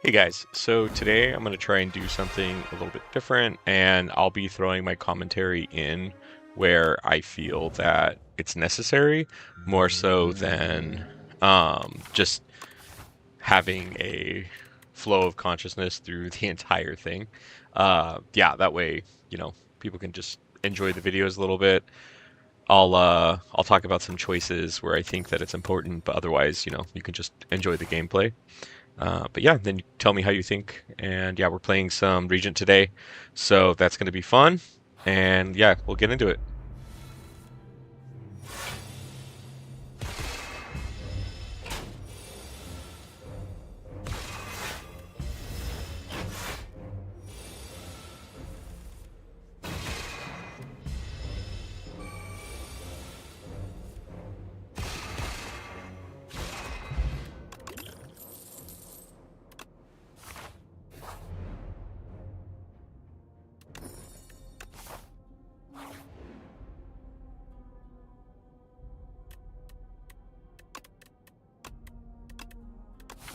Hey guys, so today I'm going to try and do something a little bit different, and I'll be throwing my commentary in where I feel that it's necessary, more so than just having a flow of consciousness through the entire thing. Yeah, that way, people can just enjoy the videos a little bit. I'll talk about some choices where I think that it's important, but otherwise, you can just enjoy the gameplay. But yeah, then you tell me how you think. And yeah, we're playing some Regent today, so that's going to be fun. And yeah, we'll get into it.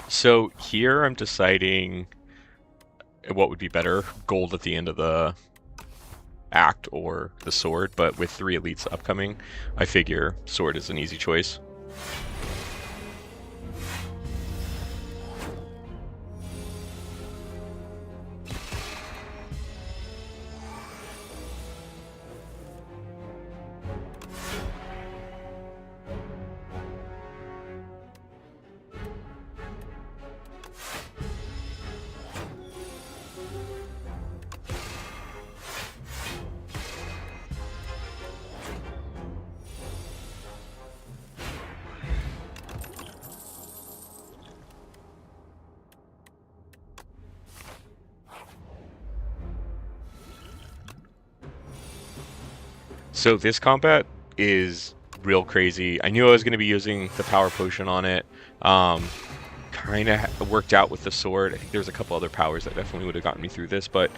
So here I'm deciding what would be better, gold at the end of the act or the sword, but with three elites upcoming, I figure sword is an easy choice. So this combat is real crazy. I knew I was going to be using the power potion on it. Kind of worked out with the sword. I think there's a couple other powers that definitely would have gotten me through this, but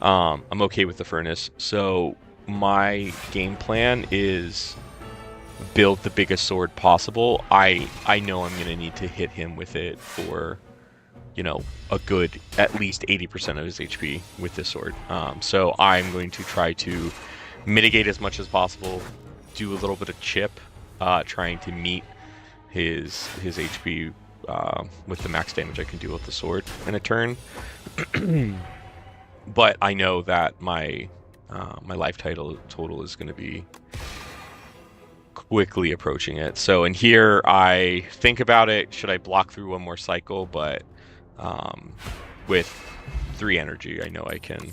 I'm okay with the furnace. So my game plan is build the biggest sword possible. I know I'm going to need to hit him with it for a good at least 80% of his HP with this sword. So I'm going to try to mitigate as much as possible, do a little bit of chip, trying to meet his HP with the max damage I can do with the sword in a turn. But I know that my life total is going to be quickly approaching it. So in here, I think about it. Should I block through one more cycle? But with 3 energy, I know I can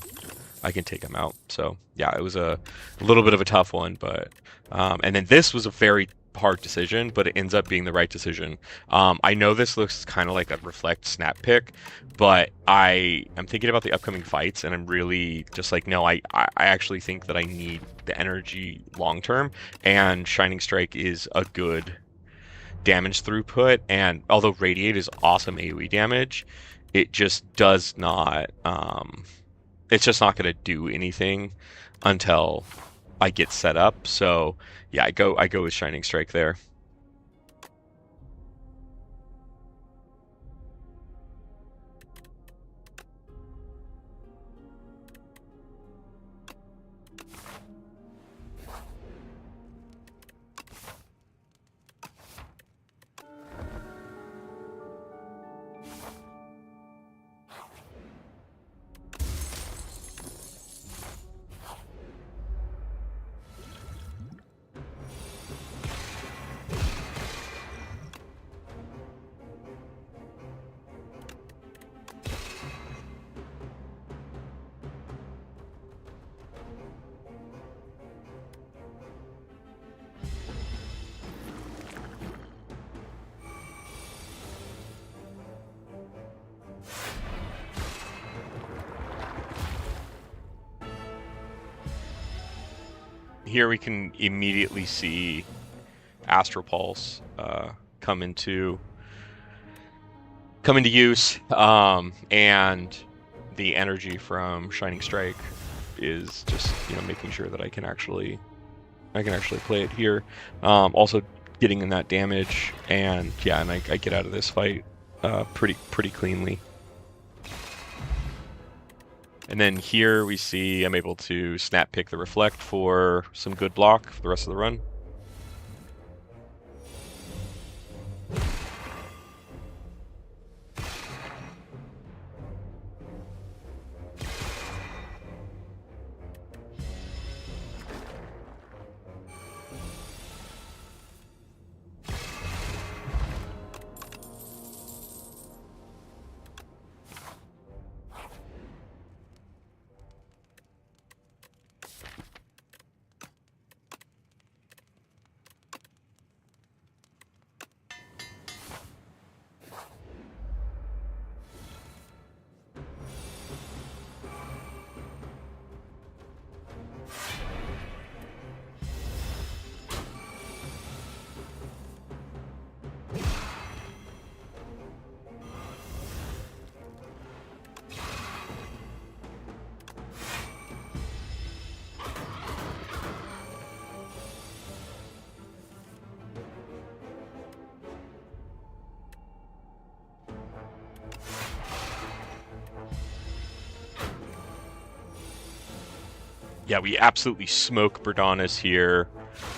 take him out. So yeah, it was a little bit of a tough one, but and then this was a very hard decision, but it ends up being the right decision. I know this looks kind of like a reflect snap pick, but I'm thinking about the upcoming fights, and I'm really just like, no, I actually think that I need the energy long term, and Shining Strike is a good damage throughput, and although Radiate is awesome AoE damage, it just does not it's just not going to do anything until I get set up. So yeah, I go with Shining Strike there. Here we can immediately see Astral Pulse come into use, and the energy from Shining Strike is just making sure that I can actually play it here. Also getting in that damage, and yeah, and I get out of this fight pretty cleanly. And then here we see I'm able to snap pick the reflect for some good block for the rest of the run. Yeah, we absolutely smoke Berdanis here.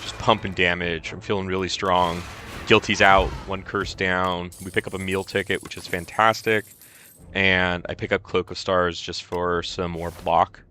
Just pumping damage. I'm feeling really strong. Guilty's out, 1 curse down. We pick up a meal ticket, which is fantastic. And I pick up Cloak of Stars just for some more block.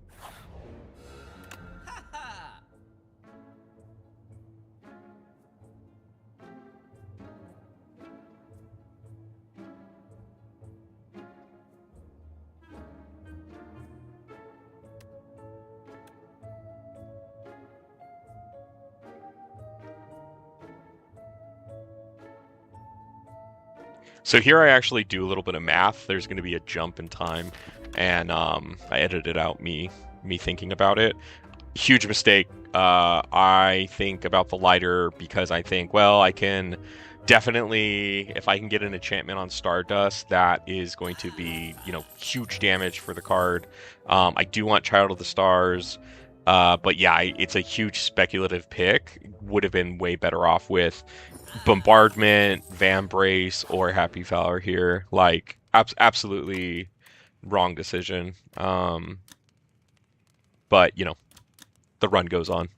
So here I actually do a little bit of math. There's going to be a jump in time, and I edited out me thinking about it. Huge mistake. I think about the lighter because I think, well, I can definitely, if I can get an enchantment on Stardust, that is going to be, huge damage for the card. I do want Child of the Stars, but yeah, it's a huge speculative pick. Would have been way better off with Bombardment, Vambrace, or Happy Valor here. Like, absolutely wrong decision. But, the run goes on.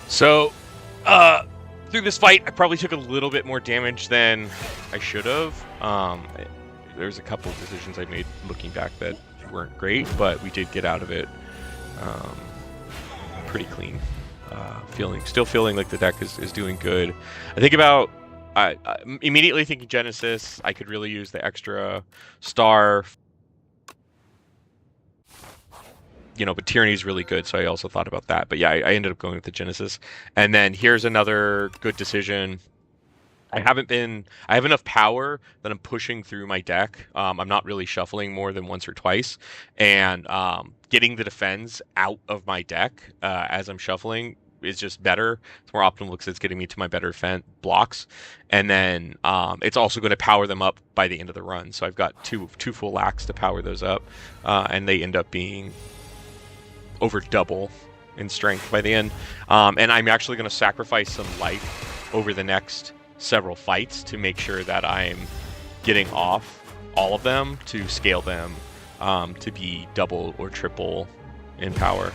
So, through this fight, I probably took a little bit more damage than I should have. There's a couple of decisions I made looking back that weren't great, but we did get out of it pretty clean. Still feeling like the deck is doing good. I think about immediately thinking Genesis. I could really use the extra star. but Tyranny is really good, so I also thought about that. But yeah, I ended up going with the Genesis. And then here's another good decision. I have enough power that I'm pushing through my deck. I'm not really shuffling more than once or twice, and getting the defense out of my deck as I'm shuffling is just better. It's more optimal because it's getting me to my better blocks, and then it's also going to power them up by the end of the run. So I've got two full lacks to power those up, and they end up being over double in strength by the end. And I'm actually going to sacrifice some life over the next several fights to make sure that I'm getting off all of them to scale them to be double or triple in power.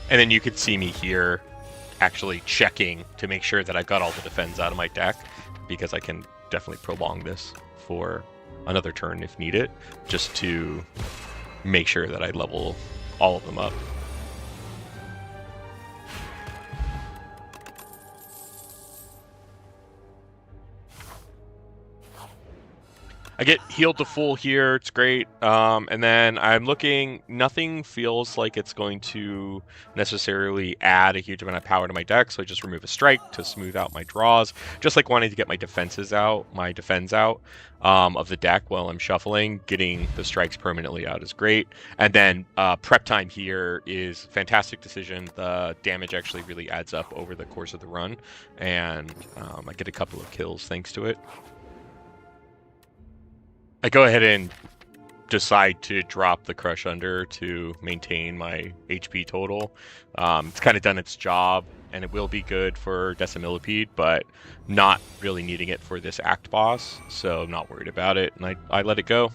And then you could see me here actually checking to make sure that I've got all the defense out of my deck, because I can definitely prolong this for another turn if needed, just to make sure that I level all of them up. I get healed to full here. It's great. And then I'm looking, nothing feels like it's going to necessarily add a huge amount of power to my deck, so I just remove a strike to smooth out my draws. Just like wanting to get my defense out of the deck while I'm shuffling. Getting the strikes permanently out is great. And then prep time here is fantastic decision. The damage actually really adds up over the course of the run, and I get a couple of kills thanks to it. I go ahead and decide to drop the Crush Under to maintain my HP total. It's kind of done its job, and it will be good for Decimillipede, but not really needing it for this Act boss, so I'm not worried about it, and I let it go.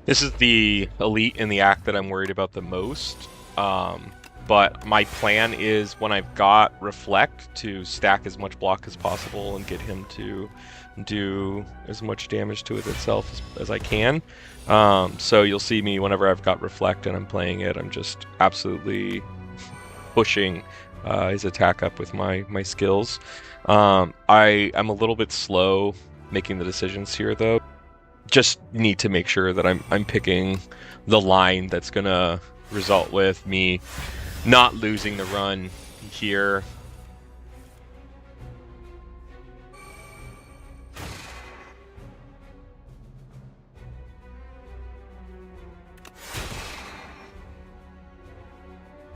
This is the elite in the act that I'm worried about the most. But my plan is, when I've got Reflect, to stack as much block as possible and get him to do as much damage to it itself as I can. So you'll see me whenever I've got Reflect and I'm playing it, I'm just absolutely pushing his attack up with my skills. I'm a little bit slow making the decisions here, though. Just need to make sure that I'm picking the line that's gonna result with me not losing the run here.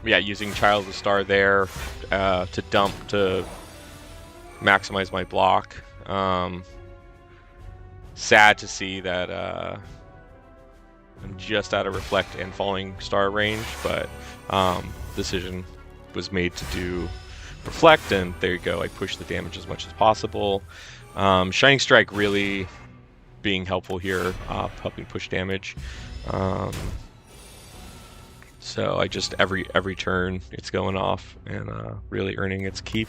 Yeah, using Child of the Star there to dump to maximize my block. Sad to see that I'm just out of Reflect and Falling Star range, but decision was made to do Reflect, and there you go. I pushed the damage as much as possible. Shining Strike really being helpful here, helping push damage. So I just every turn it's going off and really earning its keep.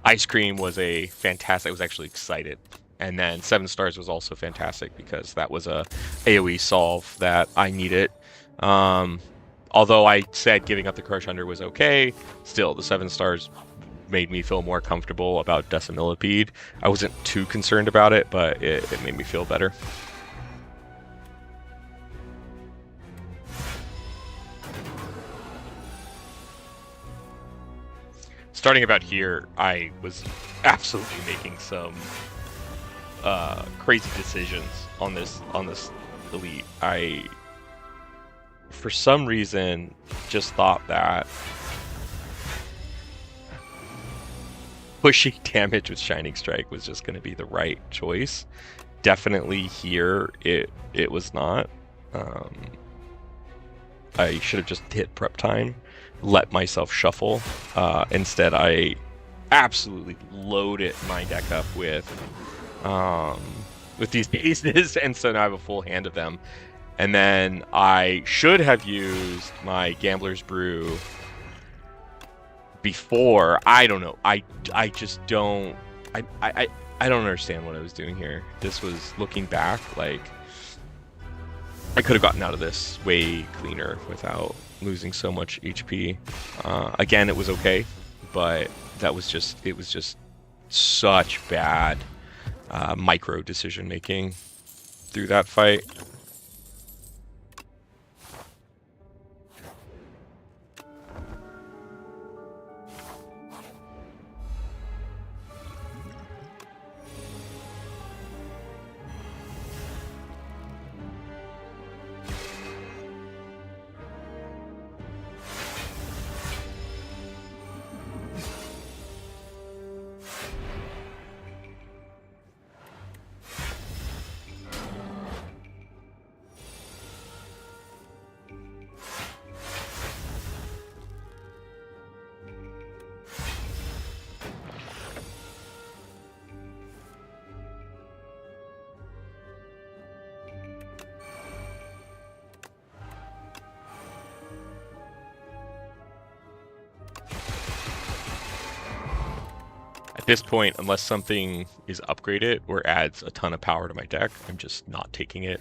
Ice Cream was a fantastic. I was actually excited, and then 7 stars was also fantastic because that was a AOE solve that I needed. Um, although I said giving up the Crush Under was okay, still the 7 stars made me feel more comfortable about Decimillipede. I wasn't too concerned about it, but it made me feel better. Starting about here, I was absolutely making some crazy decisions on this elite. I, for some reason, just thought that pushing damage with Shining Strike was just going to be the right choice. Definitely here, it was not. I should have just hit prep time, let myself shuffle. Instead, I absolutely loaded my deck up with these aces, and so now I have a full hand of them. And then I should have used my Gambler's Brew before. I don't know. I just don't. I don't understand what I was doing here. This was, looking back, like, I could have gotten out of this way cleaner without losing so much HP. Again, it was okay, but it was just such bad micro decision making through that fight. At this point, unless something is upgraded or adds a ton of power to my deck, I'm just not taking it.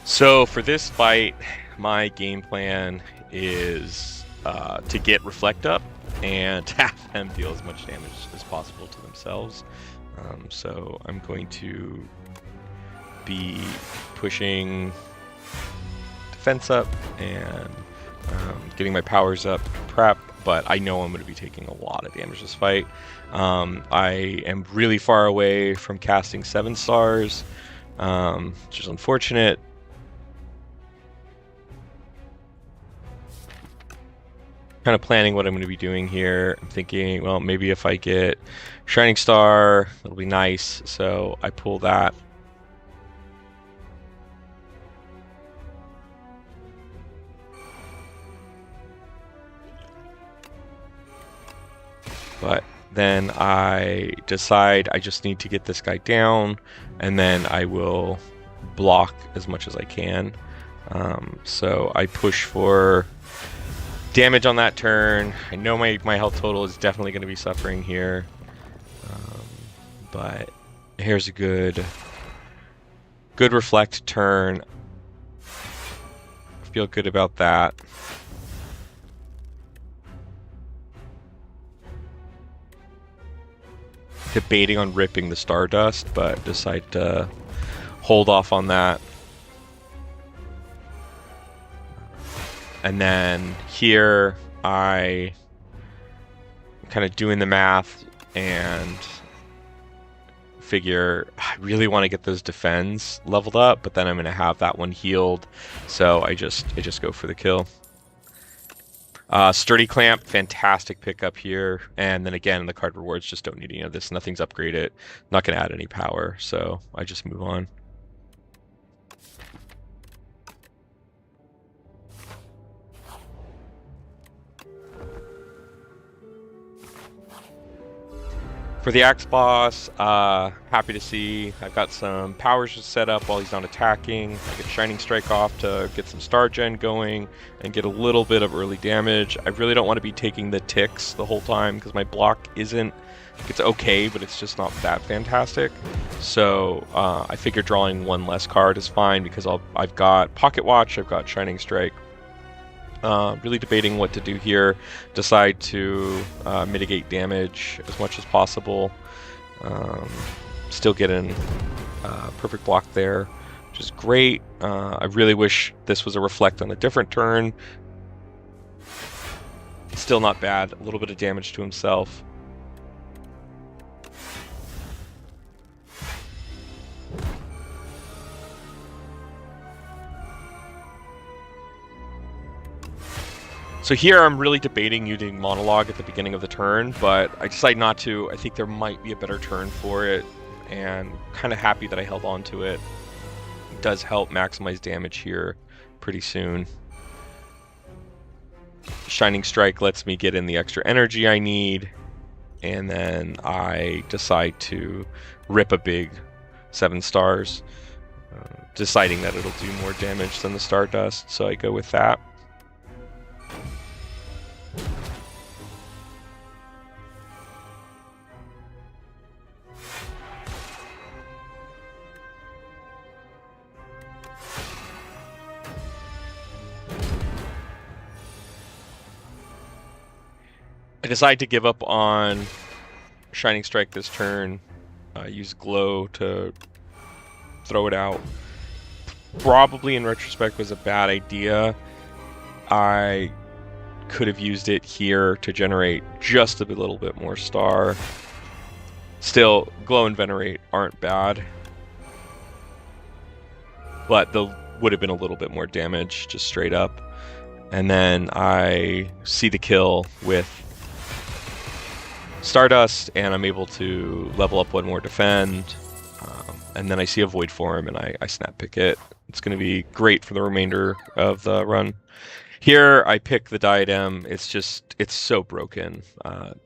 So for this fight, my game plan is to get Reflect up and have them deal as much damage as possible to themselves. So I'm going to be pushing defense up and getting my powers up to prep, but I know I'm going to be taking a lot of damage this fight. I am really far away from casting 7 stars, which is unfortunate. Kind of planning what I'm going to be doing here. I'm thinking, well, maybe if I get Shining Star, it'll be nice. So I pull that. But then I decide I just need to get this guy down, and then I will block as much as I can. So I push for damage on that turn. I know my health total is definitely going to be suffering here, but here's a good reflect turn. Feel good about that. Debating on ripping the Stardust, but decide to hold off on that. And then here I'm kind of doing the math and figure I really want to get those defends leveled up, but then I'm going to have that one healed, so I just go for the kill. Sturdy Clamp, fantastic pickup here, and then again the card rewards just don't need any of this. Nothing's upgraded, not going to add any power, so I just move on. For the axe boss, happy to see I've got some powers set up while he's not attacking. I get Shining Strike off to get some star gen going and get a little bit of early damage. I really don't want to be taking the ticks the whole time because my block isn't, it's okay, but it's just not that fantastic. So I figure drawing one less card is fine because I've got Pocket Watch, I've got Shining Strike. Really debating what to do here. Decide to mitigate damage as much as possible. Still getting perfect block there, which is great. I really wish this was a reflect on a different turn. Still not bad. A little bit of damage to himself. So here I'm really debating using monologue at the beginning of the turn, but I decide not to. I think there might be a better turn for it, and kind of happy that I held on to it. It does help maximize damage here pretty soon. Shining Strike lets me get in the extra energy I need, and then I decide to rip a big 7 stars, deciding that it'll do more damage than the Stardust, so I go with that. I decide to give up on Shining Strike this turn, use Glow to throw it out. Probably in retrospect was a bad idea. I could have used it here to generate just a little bit more star. Still, Glow and Venerate aren't bad, but there would have been a little bit more damage just straight up. And then I see the kill with Stardust, and I'm able to level up one more defend, and then I see a Void Form, and I snap pick it. It's going to be great for the remainder of the run. Here I pick the Diadem. It's so broken.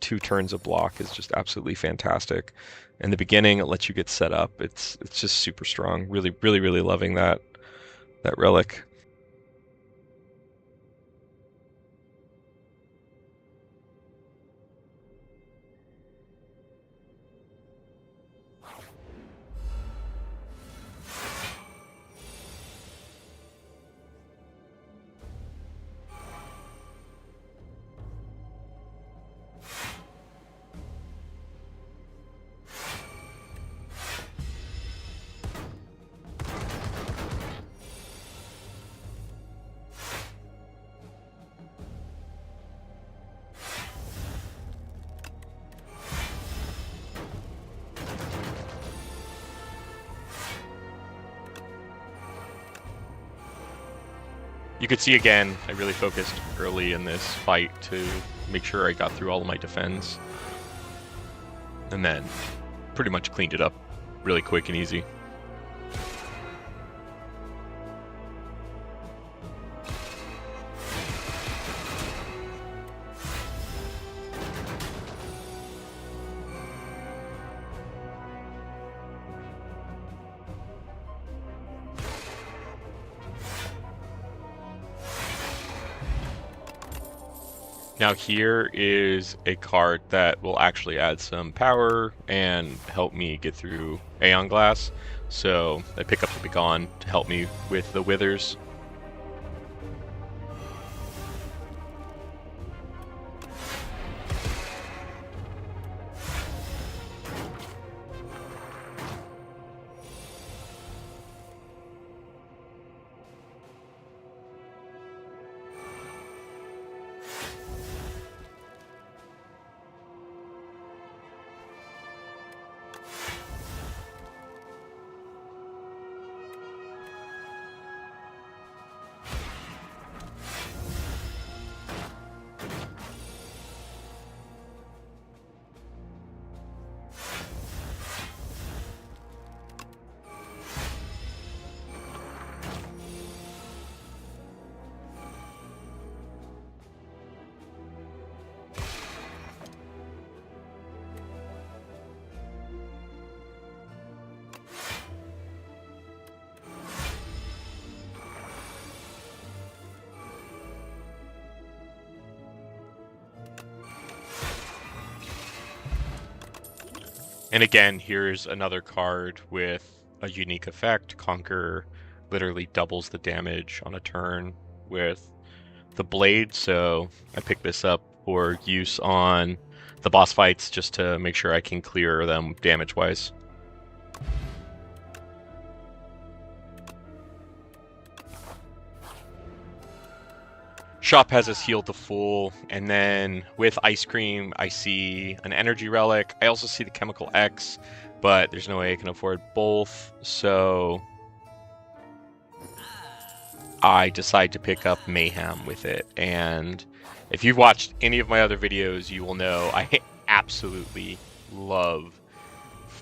2 turns of block is just absolutely fantastic. In the beginning, it lets you get set up. It's just super strong. Really, really, really loving that relic. You could see again, I really focused early in this fight to make sure I got through all of my defense. And then pretty much cleaned it up really quick and easy. Now here is a card that will actually add some power and help me get through Aeon Glass. So I pick up the Begone to help me with the Withers. And again, here's another card with a unique effect. Conquer literally doubles the damage on a turn with the blade, so I picked this up for use on the boss fights just to make sure I can clear them damage-wise. Shop has us healed to full, and then with Ice Cream, I see an Energy Relic. I also see the Chemical X, but there's no way I can afford both, so I decide to pick up Mayhem with it. And if you've watched any of my other videos, you will know I absolutely love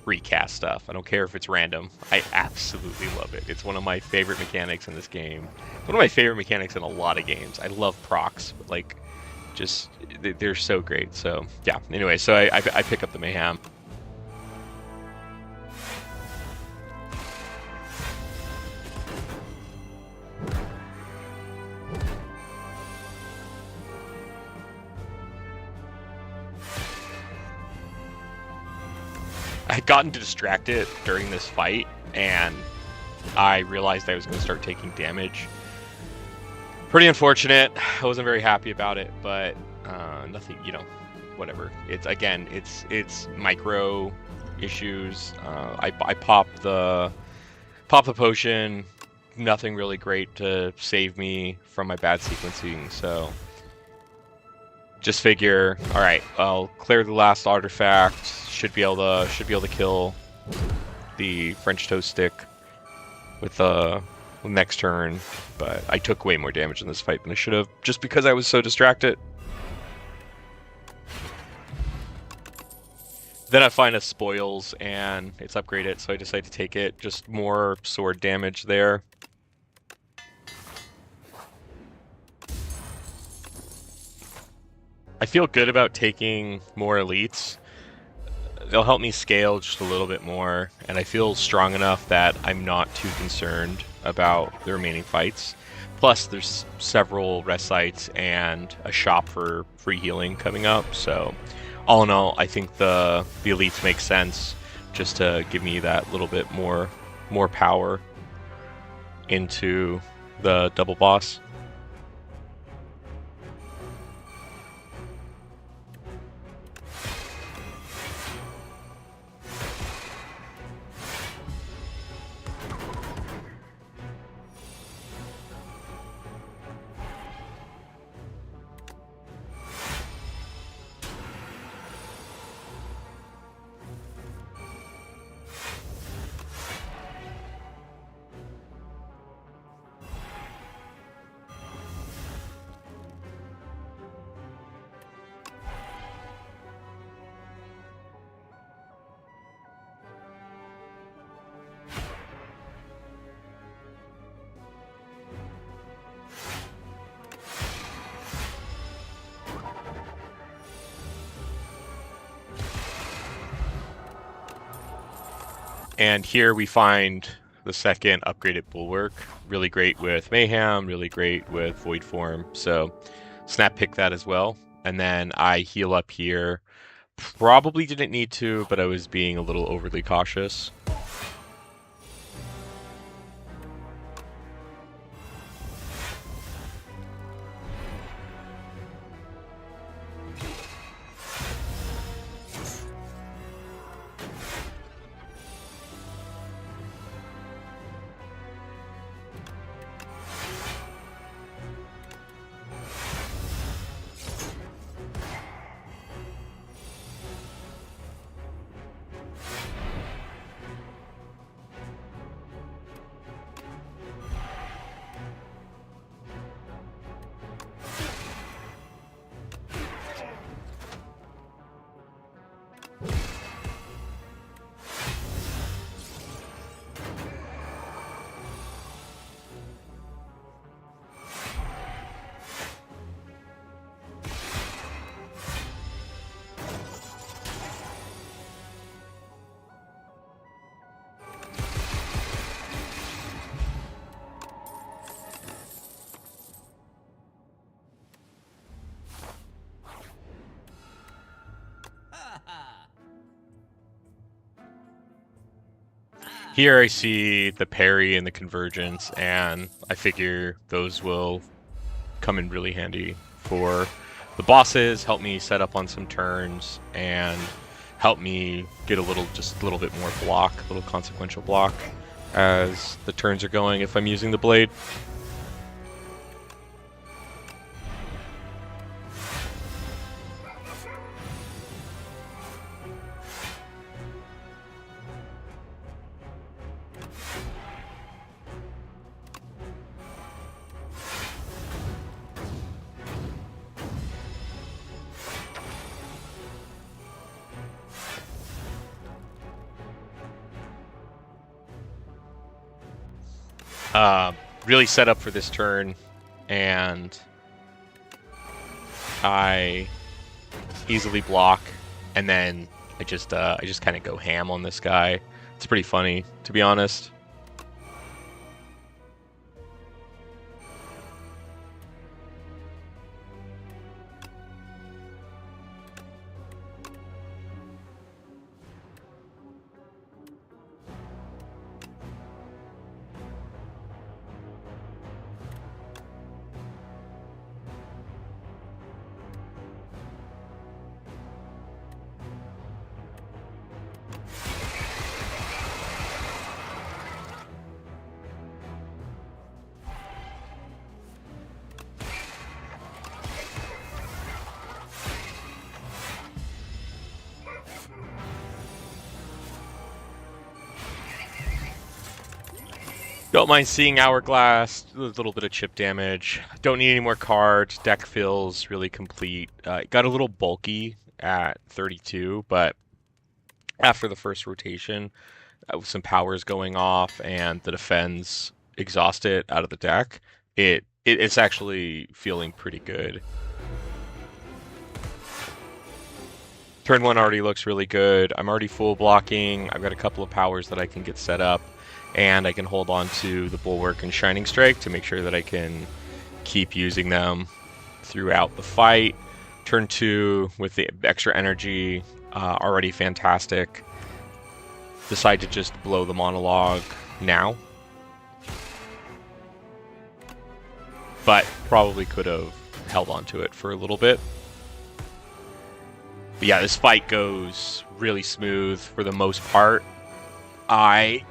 recast stuff. I don't care if it's random. I absolutely love it. It's one of my favorite mechanics in this game. One of my favorite mechanics in a lot of games. I love procs, but like, just they're so great. So yeah. Anyway, so I pick up the Mayhem. I had gotten distracted during this fight, and I realized I was going to start taking damage. Pretty unfortunate. I wasn't very happy about it, but nothing, you know, whatever. It's micro issues. I popped the potion. Nothing really great to save me from my bad sequencing, so just figure, all right, I'll clear the last artifact. Should be able to kill the French toast stick with the next turn, but I took way more damage in this fight than I should have, just because I was so distracted. Then I find a spoils and it's upgraded, so I decide to take it. Just more sword damage there. I feel good about taking more elites. They'll help me scale just a little bit more, and I feel strong enough that I'm not too concerned about the remaining fights. Plus, there's several rest sites and a shop for free healing coming up, so all in all, I think the elites make sense just to give me that little bit more power into the double boss. And here we find the second upgraded Bulwark. Really great with Mayhem, really great with Void Form. So snap pick that as well. And then I heal up here. Probably didn't need to, but I was being a little overly cautious. Here I see the parry and the convergence, and I figure those will come in really handy for the bosses, help me set up on some turns, and help me get just a little bit more block, a little consequential block as the turns are going if I'm using the blade. Really set up for this turn, and I easily block, and then I just kind of go ham on this guy. It's pretty funny, to be honest. Don't mind seeing Hourglass, a little bit of chip damage. Don't need any more cards. Deck feels really complete. It got a little bulky at 32, but after the first rotation, with some powers going off and the defense exhausted out of the deck, it's actually feeling pretty good. Turn 1 already looks really good. I'm already full blocking. I've got a couple of powers that I can get set up, and I can hold on to the Bulwark and Shining Strike to make sure that I can keep using them throughout the fight. Turn 2 with the extra energy, already fantastic. Decide to just blow the monologue now. But probably could have held on to it for a little bit. But yeah, this fight goes really smooth for the most part. I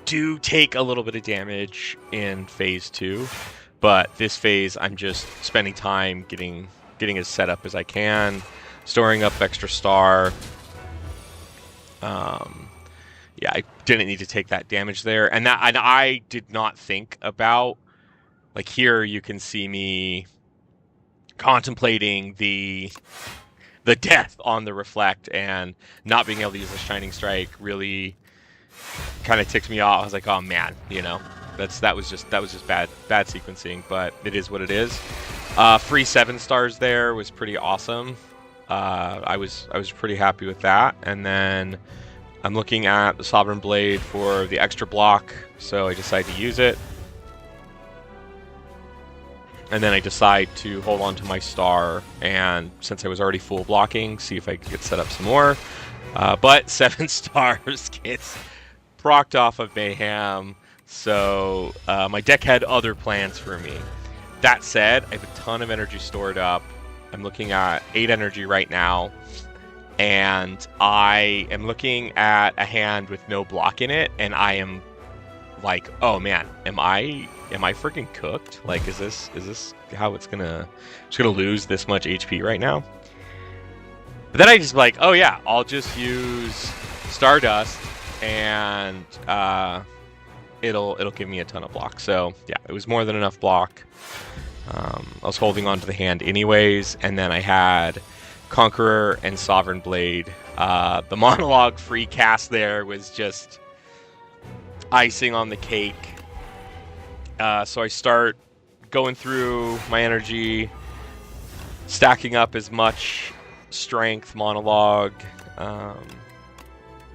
do take a little bit of damage in phase 2, but this phase I'm just spending time getting as set up as I can, storing up extra star. Yeah, I didn't need to take that damage there, and I did not think about, like, here you can see me contemplating the death on the reflect, and not being able to use the Shining Strike really kind of ticked me off. I was like, oh man, you know, that was just bad sequencing, but it is what it is. Free 7 stars there was pretty awesome. I was pretty happy with that. And then I'm looking at the Sovereign Blade for the extra block, so I decide to use it. And then I decide to hold on to my star, and since I was already full blocking, see if I could get set up some more. But 7 stars gets procced off of Mayhem, so my deck had other plans for me. That said, I have a ton of energy stored up. I'm looking at 8 energy right now, and I am looking at a hand with no block in it, and I am like, oh man, am I freaking cooked? Like, is this how it's gonna lose this much HP right now? But then I just like, oh yeah, I'll just use Stardust, and it'll give me a ton of block. So yeah, it was more than enough block. I was holding on to the hand anyways, and then I had Conqueror and Sovereign Blade. The monologue free cast there was just icing on the cake. So I start going through my energy, stacking up as much strength, monologue,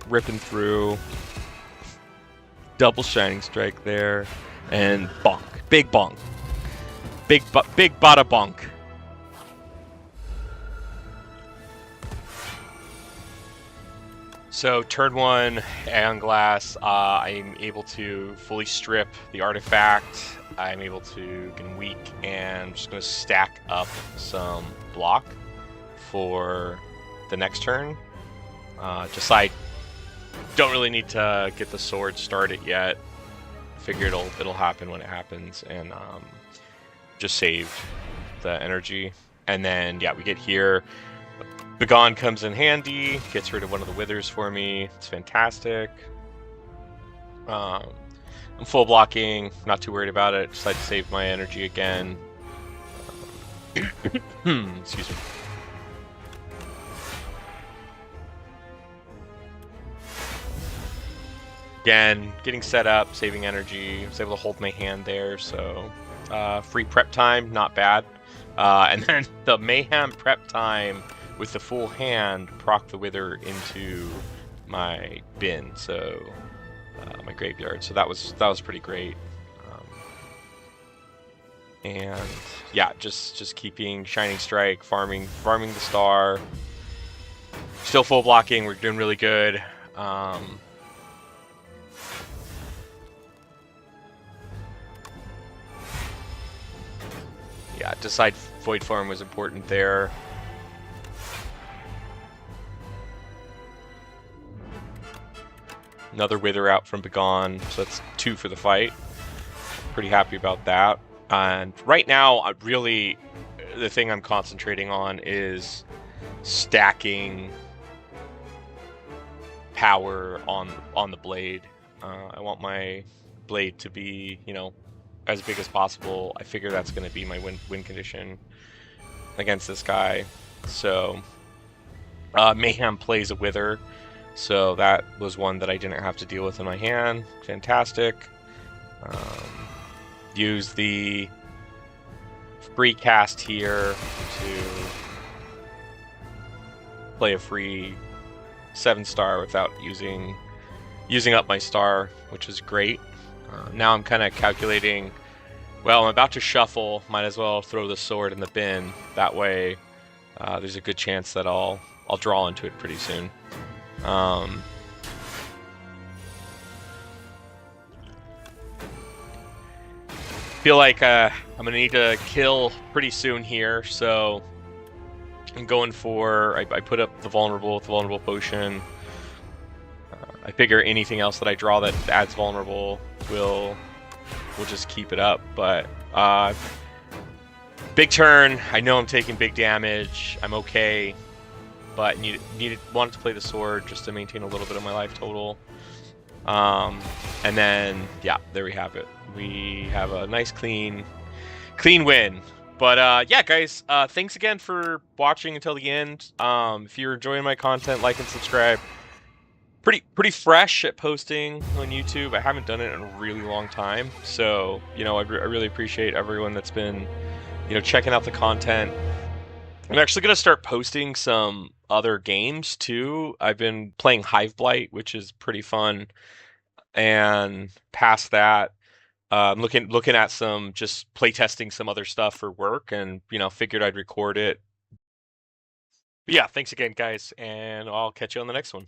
ripping through, double Shining Strike there, and bonk, big bonk, big bada bonk. So turn 1, Aeon Glass, I'm able to fully strip the artifact. I'm able to get weak, and I'm just going to stack up some block for the next turn. Just I don't really need to get the sword started yet. Figure it'll happen when it happens, and just save the energy. And then yeah, we get here. Begone comes in handy, gets rid of one of the withers for me. It's fantastic. I'm full blocking, not too worried about it. Decide to save my energy again. Excuse me. Again, getting set up, saving energy. I was able to hold my hand there, so free prep time, not bad. And then the Mayhem prep time with the full hand proc the wither into my bin, so my graveyard. So that was pretty great. And yeah, just keeping Shining Strike, farming the star. Still full blocking. We're doing really good. Yeah, decide Void Form was important there. Another Wither out from Begone, so that's 2 for the fight. Pretty happy about that. And right now, really, the thing I'm concentrating on is stacking power on the blade. I want my blade to be, as big as possible. I figure that's going to be my win condition against this guy. So Mayhem plays a Wither, so that was one that I didn't have to deal with in my hand. Fantastic. Use the free cast here to play a free 7-star without using up my star, which is great. Now I'm kind of calculating, well, I'm about to shuffle, might as well throw the sword in the bin. That way there's a good chance that I'll draw into it pretty soon. Feel like I'm gonna need to kill pretty soon here, so I'm going for, I put up the vulnerable potion. I figure anything else that I draw that adds vulnerable will just keep it up. But big turn. I know I'm taking big damage. I'm okay, but wanted to play the sword just to maintain a little bit of my life total. And then yeah, there we have it. We have a nice clean win. But yeah, guys, thanks again for watching until the end. If you're enjoying my content, like and subscribe. Pretty fresh at posting on YouTube. I haven't done it in a really long time, so I really appreciate everyone that's been checking out the content. I'm actually gonna start posting some other games too. I've been playing Hive Blight, which is pretty fun, and past that, looking at some, just playtesting some other stuff for work, and figured I'd record it. But yeah, thanks again, guys, and I'll catch you on the next one.